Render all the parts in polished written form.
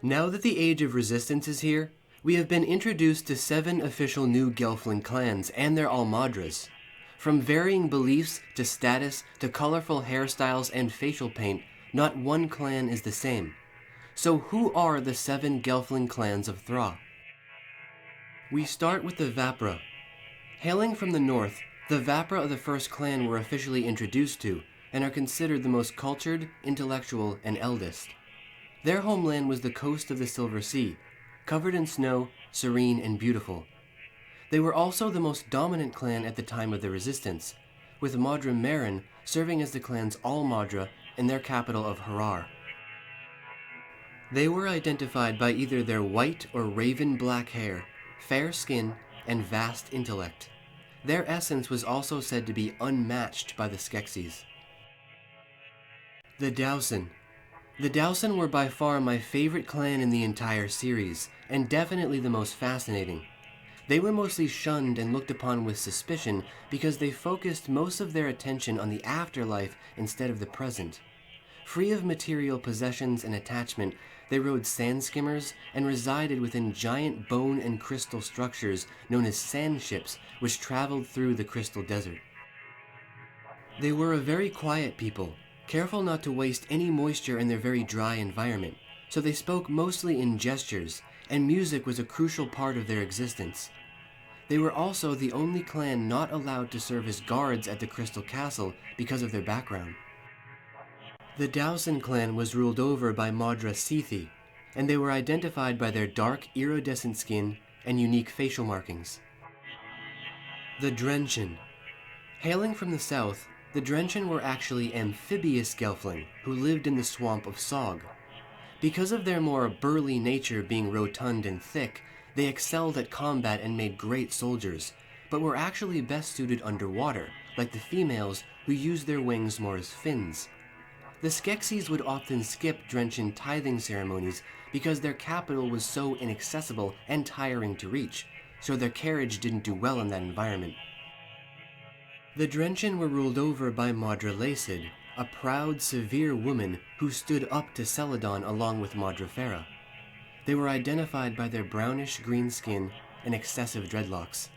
Now that the Age of Resistance is here, we have been introduced to 7 official new Gelfling clans and their almadras. From varying beliefs to status to colorful hairstyles and facial paint, not one clan is the same. So who are the 7 Gelfling clans of Thra? We start with the Vapp. Hailing from the north, the Vapp of the first clan were officially introduced to, and are considered the most cultured, intellectual, and eldest. Their homeland was the coast of the Silver Sea, covered in snow, serene and beautiful. They were also the most dominant clan at the time of the resistance, with Madra Meren serving as the clan's Almadra in their capital of Harar. They were identified by either their white or raven black hair, fair skin, and vast intellect. Their essence was also said to be unmatched by the Skeksis. The Dowson. The Dowson were by far my favorite clan in the entire series, and definitely the most fascinating. They were mostly shunned and looked upon with suspicion because they focused most of their attention on the afterlife instead of the present. Free of material possessions and attachment, they rode sand skimmers and resided within giant bone and crystal structures known as sand ships, which traveled through the crystal desert. They were a very quiet people, careful not to waste any moisture in their very dry environment, so they spoke mostly in gestures, and music was a crucial part of their existence. They were also the only clan not allowed to serve as guards at the Crystal Castle because of their background. The Dowson clan was ruled over by Madra Sethi, and they were identified by their dark, iridescent skin and unique facial markings. The Drenching. Hailing from the south, the Drenching were actually amphibious Gelfling who lived in the swamp of Sog. Because of their more burly nature being rotund and thick, they excelled at combat and made great soldiers, but were actually best suited underwater, like the females who used their wings more as fins. The Skeksis would often skip drenching tithing ceremonies because their capital was so inaccessible and tiring to reach, so their carriage didn't do well in that environment. The Drenching were ruled over by Madra Lacid, a proud, severe woman who stood up to Celadon along with Madra Thra. They were identified by their brownish-green skin and excessive dreadlocks.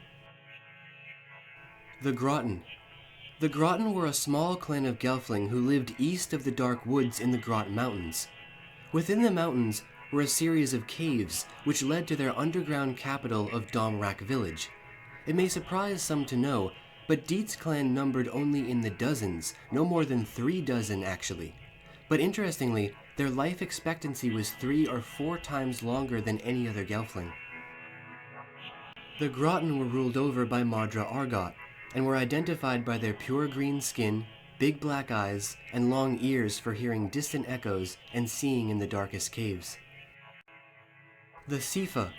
The Groton. The Groton were a small clan of Gelfling who lived east of the dark woods in the Grot Mountains. Within the mountains were a series of caves which led to their underground capital of Domrak village. It may surprise some to know, but Diet's clan numbered only in the dozens, no more than 3 dozen actually. But interestingly, their life expectancy was 3 or 4 times longer than any other Gelfling. The Groton were ruled over by Madra Argot, and were identified by their pure green skin, big black eyes, and long ears for hearing distant echoes and seeing in the darkest caves. The Sefa.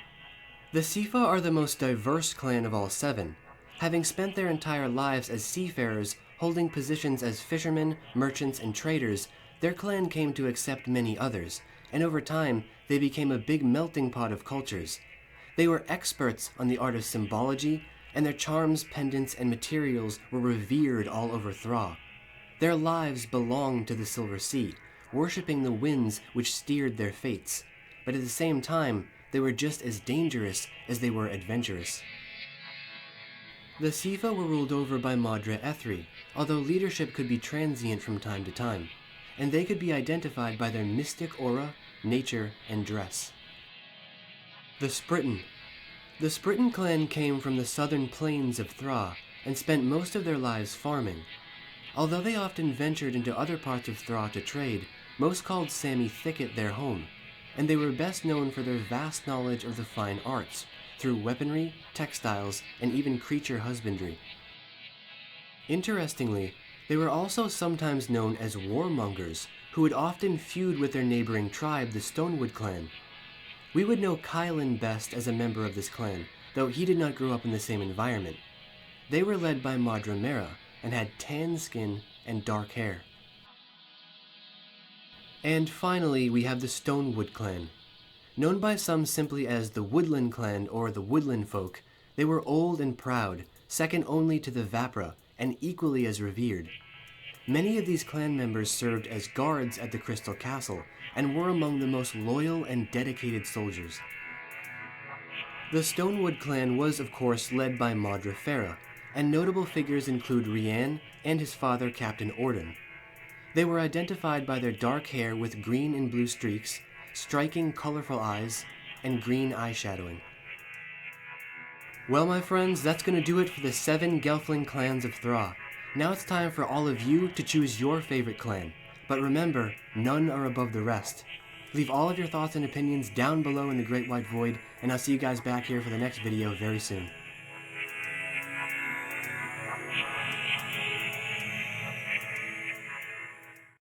The Sefa are the most diverse clan of all 7, having spent their entire lives as seafarers, holding positions as fishermen, merchants, and traders. Their clan came to accept many others, and over time, they became a big melting pot of cultures. They were experts on the art of symbology, and their charms, pendants, and materials were revered all over Thra. Their lives belonged to the Silver Sea, worshipping the winds which steered their fates, but at the same time, they were just as dangerous as they were adventurous. The Sefa were ruled over by Madra Ethri, although leadership could be transient from time to time, and they could be identified by their mystic aura, nature, and dress. The Spritin. The Spritin clan came from the southern plains of Thra and spent most of their lives farming. Although they often ventured into other parts of Thra to trade, most called Sami Thicket their home, and they were best known for their vast knowledge of the fine arts, through weaponry, textiles, and even creature husbandry. Interestingly, they were also sometimes known as warmongers, who would often feud with their neighboring tribe, the Stonewood clan. We would know Kylan best as a member of this clan, though he did not grow up in the same environment. They were led by Madra Mera and had tan skin and dark hair. And finally, we have the Stonewood clan. Known by some simply as the Woodland clan or the Woodland folk, they were old and proud, second only to the Vapp, and equally as revered. Many of these clan members served as guards at the Crystal Castle and were among the most loyal and dedicated soldiers. The Stonewood clan was, of course, led by Maudra Thra, and notable figures include Rian and his father, Captain Orden. They were identified by their dark hair with green and blue streaks, striking, colorful eyes, and green eyeshadowing. Well, my friends, that's going to do it for the 7 Gelfling clans of Thra. Now it's time for all of you to choose your favorite clan. But remember, none are above the rest. Leave all of your thoughts and opinions down below in the Great White Void, and I'll see you guys back here for the next video very soon.